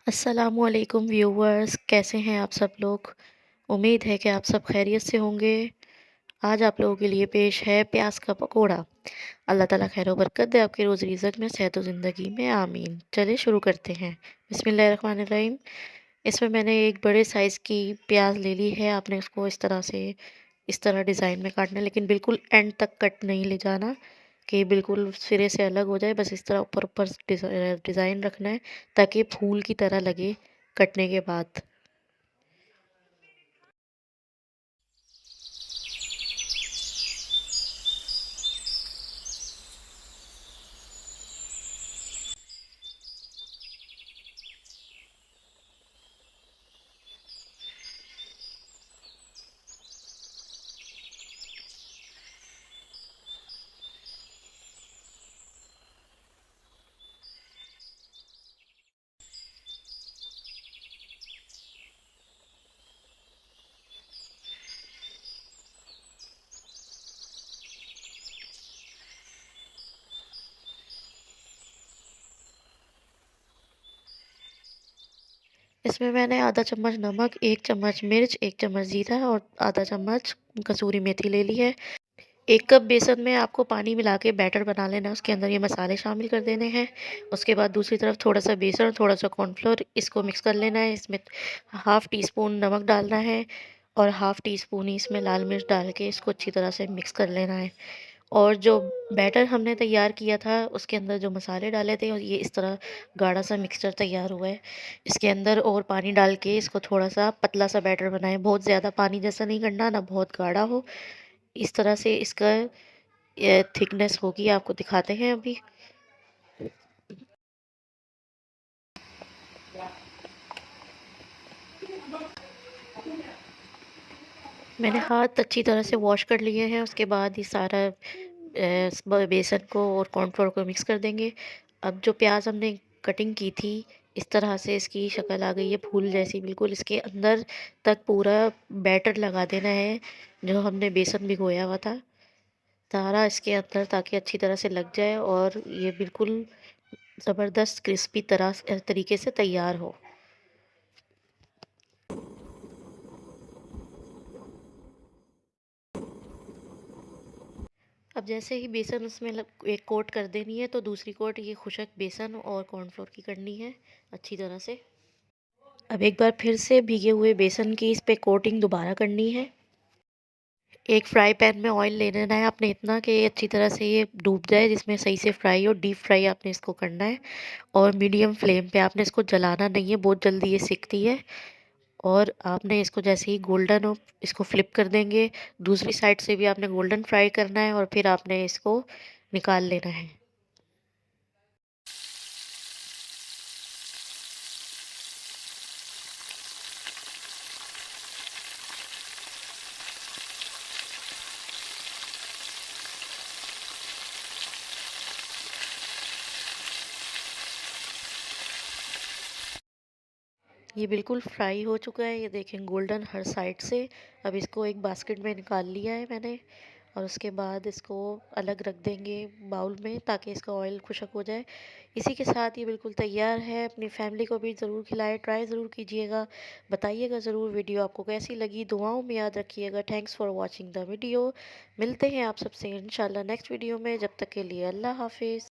अस्सलामुअलैकुम व्यूवर्स, कैसे हैं आप सब लोग। उम्मीद है कि आप सब खैरियत से होंगे। आज आप लोगों के लिए पेश है प्याज का पकोड़ा। अल्लाह ताला खैर बरकत दे आपके रोज़ रिज़्क में, सेहत व ज़िंदगी में, आमीन। चलिए शुरू करते हैं। बिस्मिल्लाहिर्रहमानिर्रहीम। इसमें मैंने एक बड़े साइज़ की प्याज ले ली है। आपने उसको इस तरह डिज़ाइन में काटना है, लेकिन बिल्कुल एंड तक कट नहीं ले जाना कि बिल्कुल सिरे से अलग हो जाए। बस इस तरह ऊपर ऊपर डिज़ाइन रखना है ताकि फूल की तरह लगे कटने के बाद। इसमें मैंने आधा चम्मच नमक, 1 चम्मच मिर्च, 1 चम्मच जीरा और आधा चम्मच कसूरी मेथी ले ली है। 1 कप बेसन में आपको पानी मिला के बैटर बना लेना है, उसके अंदर ये मसाले शामिल कर देने हैं। उसके बाद दूसरी तरफ थोड़ा सा बेसन, थोड़ा सा कॉर्नफ्लोर, इसको मिक्स कर लेना है। इसमें हाफ़ टी स्पून नमक डालना है और हाफ़ टी स्पून ही इसमें लाल मिर्च डाल के इसको अच्छी तरह से मिक्स कर लेना है। और जो बैटर हमने तैयार किया था उसके अंदर जो मसाले डाले थे, और ये इस तरह गाढ़ा सा मिक्सचर तैयार हुआ है। इसके अंदर और पानी डाल के इसको थोड़ा सा पतला सा बैटर बनाएं। बहुत ज़्यादा पानी जैसा नहीं करना, ना बहुत गाढ़ा हो। इस तरह से इसका थिकनेस होगी, आपको दिखाते हैं अभी। मैंने हाथ अच्छी तरह से वॉश कर लिए हैं। उसके बाद ये सारा बेसन को और कॉर्नफ्लोर को मिक्स कर देंगे। अब जो प्याज हमने कटिंग की थी, इस तरह से इसकी शक्ल आ गई है फूल जैसी। बिल्कुल इसके अंदर तक पूरा बैटर लगा देना है जो हमने बेसन भिगोया हुआ था, सारा इसके अंदर, ताकि अच्छी तरह से लग जाए और ये बिल्कुल ज़बरदस्त क्रिस्पी तरीके से तैयार हो। अब जैसे ही बेसन उसमें एक कोट कर देनी है, तो दूसरी कोट ये खुशक बेसन और कॉर्नफ्लोर की करनी है अच्छी तरह से। अब एक बार फिर से भीगे हुए बेसन की इस पे कोटिंग दोबारा करनी है। एक फ्राई पैन में ऑयल ले लेना है आपने इतना कि अच्छी तरह से ये डूब जाए, जिसमें सही से फ्राई हो। डीप फ्राई आपने इसको करना है और मीडियम फ्लेम पे। आपने इसको जलाना नहीं है, बहुत जल्दी ये सिकती है। और आपने इसको जैसे ही गोल्डन हो, इसको फ्लिप कर देंगे। दूसरी साइड से भी आपने गोल्डन फ्राई करना है और फिर आपने इसको निकाल लेना है। ये बिल्कुल फ्राई हो चुका है, ये देखें गोल्डन हर साइड से। अब इसको एक बास्केट में निकाल लिया है मैंने, और उसके बाद इसको अलग रख देंगे बाउल में, ताकि इसका ऑयल खुशक हो जाए। इसी के साथ ये बिल्कुल तैयार है। अपनी फैमिली को भी ज़रूर खिलाएं, ट्राई ज़रूर कीजिएगा। बताइएगा ज़रूर वीडियो आपको कैसी लगी, दुआओं में याद रखिएगा। Thanks for watching the video. मिलते हैं आप सबसे इंशाल्लाह नेक्स्ट वीडियो में। जब तक के लिए अल्लाह हाफिज़।